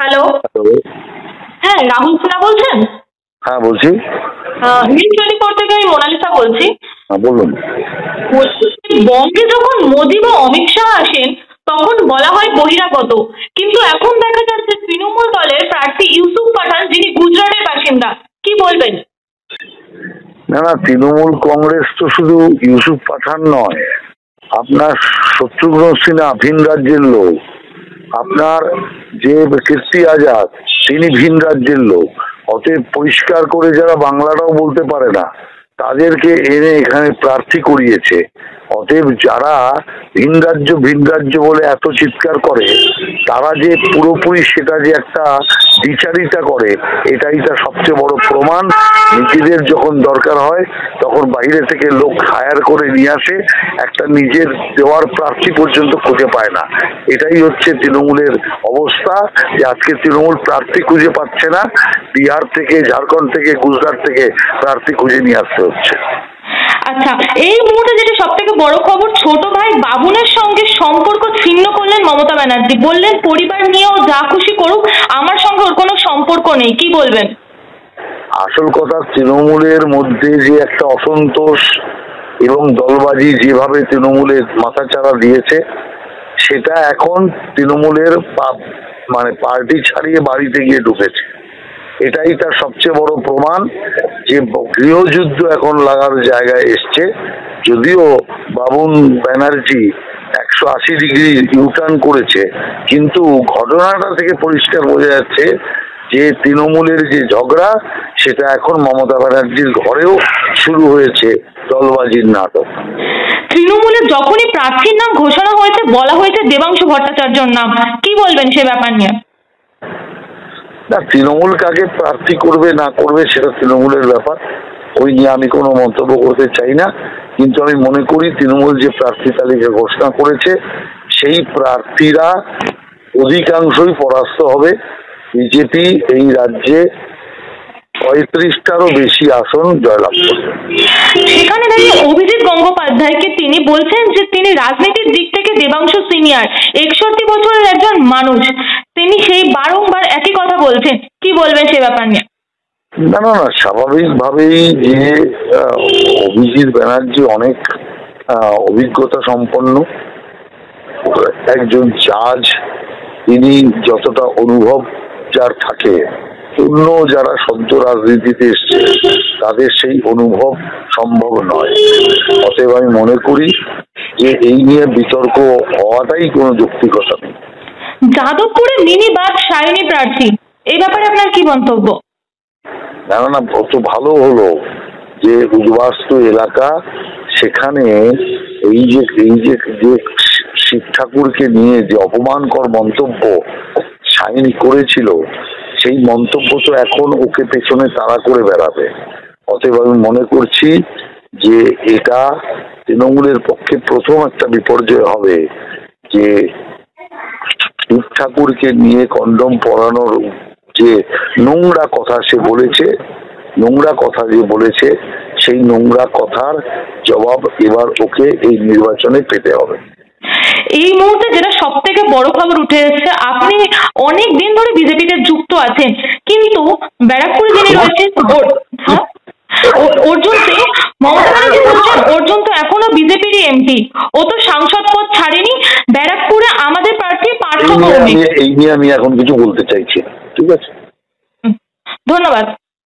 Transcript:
Hello. Hello. হ্যাঁ, রাহুল সিনহা বলছেন? হ্যাঁ, বলছি। নিউজ 24 থেকে আমি মোনালিসা বলছি। হ্যাঁ, বলুন। বলছি, বঙ্গে যখন মোদি বা অমিত শাহ আসেন তখন বলা হয় বহিরাগত, কিন্তু এখন দেখা যাচ্ছে তৃণমূল দলের প্রার্থী ইউসুফ পাঠান, যিনি গুজরাটের বাসিন্দা। কি বলবেন? না না, তৃণমূল কংগ্রেস তো শুধু ইউসুফ পাঠান নয়, আপনার শত্রুঘ্ন সিনহা ভিন রাজ্যের লোক, আপনার যে কীর্তি আজাদ তিনি ভিন রাজ্যের লোক। অতএব পরিষ্কার করে যারা বাংলাটাও বলতে পারে না তাদেরকে এনে এখানে প্রার্থী করিয়েছে। অতএব যারা ভিন রাজ্য বলে এত চিৎকার করে তারা যে পুরোপুরি সেটা যে একটা দ্বিচারিতা করে, এটাই তার সবচেয়ে বড় প্রমাণ। নিজেদের যখন দরকার হয় তখন বাইরে থেকে লোক হায়ার করে নিয়ে আসে, একটা নিজের দেওয়ার প্রার্থী পর্যন্ত খুঁজে পায় না। এটাই হচ্ছে তৃণমূলের অবস্থা, যে আজকে তৃণমূল প্রার্থী খুঁজে পাচ্ছে না, বিহার থেকে, ঝাড়খণ্ড থেকে, গুজরাট থেকে প্রার্থী খুঁজে নিয়ে আসতে হচ্ছে। আচ্ছা, এই মুহূর্তে যেটা সব থেকে বড় খবর, ছোট ভাই বাবুনের সঙ্গে সম্পর্ক ছিন্ন করলেন মমতা ব্যানার্জি। বললেন পরিবার নিয়েও যা খুশি করুক, আমার সঙ্গে ওর কোনো সম্পর্ক নেই। কি বলবেন? আসল কথা, তৃণমূলের মধ্যে যে একটা অসন্তোষ এবং দলবাজি যেভাবে তৃণমূলের মাথাচাড়া দিয়েছে, সেটা এখন তৃণমূলের মানে পার্টি ছাড়িয়ে বাড়িতে গিয়ে ঢুকেছে। এটাই তার সবচেয়ে বড় প্রমাণ যে গৃহযুদ্ধ এখন লাগার জায়গায় এসছে। যদিও বাবুন ব্যানার্জি 180 ডিগ্রি ইউটার্ন করেছে, কিন্তু ঘটনাটা থেকে পরিষ্কার বোঝা যাচ্ছে যে তৃণমূলের যে ঝগড়া সেটা এখন মমতা ব্যানার্জির ঘরেও শুরু হয়েছে, দলবাজির নাটক। তৃণমূলের যখনই প্রার্থীর নাম ঘোষণা হয়েছে বলা হয়েছে দেবাংশু ভট্টাচার্যর নাম। কি বলবেন সে ব্যাপার নিয়ে? না, তৃণমূল কাকে প্রার্থী করবে না করবে সেটা তৃণমূলের ব্যাপার, ওই নিয়ে আমি কোনো মন্তব্য করতে চাই না। কিন্তু আমি মনে করি তৃণমূল যে প্রার্থী তালিকা ঘোষণা করেছে সেই প্রার্থীরা অধিকাংশই পরাস্ত হবে। বিজেপি এই রাজ্যে 35টারও বেশি আসন জয়লাভ করবে। সেখানে দাঁড়িয়ে অভিজিৎ গঙ্গোপাধ্যায়কে তিনি বলছেন যে তিনি রাজনীতির দিক থেকে দেবাংশু সিনিয়র, 61 বছরের একজন মানুষ। তিনি সেই বারংবার একই কথা বলছেন। কি বলবেন সে ব্যাপার নিয়ে? না না না, স্বাভাবিকভাবেই যে অভিজিৎ ব্যানার্জি অনেক অভিজ্ঞতা সম্পন্ন একজন জাজ, তিনি যতটা অনুভব যার থাকে, অন্য যারা সদ্য রাজনীতিতে এসছে তাদের সেই অনুভব সম্ভব নয়। অতএব আমি মনে করি যে এই নিয়ে বিতর্ক হওয়াটাই কোনো যৌক্তিকতা নেই। যাদবপুরে মিনি বাস সায়নী প্রার্থী, এই ব্যাপারে আপনার কি মন্তব্য? না না, কত ভালো হলো যে উদ্বাস্তু এলাকা, সেখানে এই যে শিব ঠাকুরকে নিয়ে যে অপমানকর মন্তব্য সায়নী করেছিল, সেই মন্তব্য তো এখন ওকে পেছনে তাড়া করে বেড়াবে। অতএব আমি মনে করছি যে এটা তৃণমূলের পক্ষে প্রথম একটা বিপর্যয় হবে, যে শিব ঠাকুরকে নিয়ে কন্ডম পরানোর যে নোংরা কথা সে বলেছে, নোংরা কথা যে বলেছে, সেই নোংরা কথার জবাব এবার ওকে এই নির্বাচনে পেতে হবে। এই মুহূর্তে যেটা সব থেকে বড় খবর উঠে এসেছে, আপনি অনেক দিন ধরে বিজেপিতে যুক্ত আছেন, কিন্তু ব্যারাকপুরে যিনি রয়েছেন অর্জুন সিং, মমতা ব্যানার্জি বলছেন অর্জুন তো এখনো বিজেপিরই এমপি, ও তো সাংসদ পদ ছাড়েনি। ব্যারাকপুরে আমাদের প্রার্থী পার্থ ভৌমিক। এই নিয়ে আমি এখন কিছু বলতে চাইছি না। ঠিক আছে, ধন্যবাদ।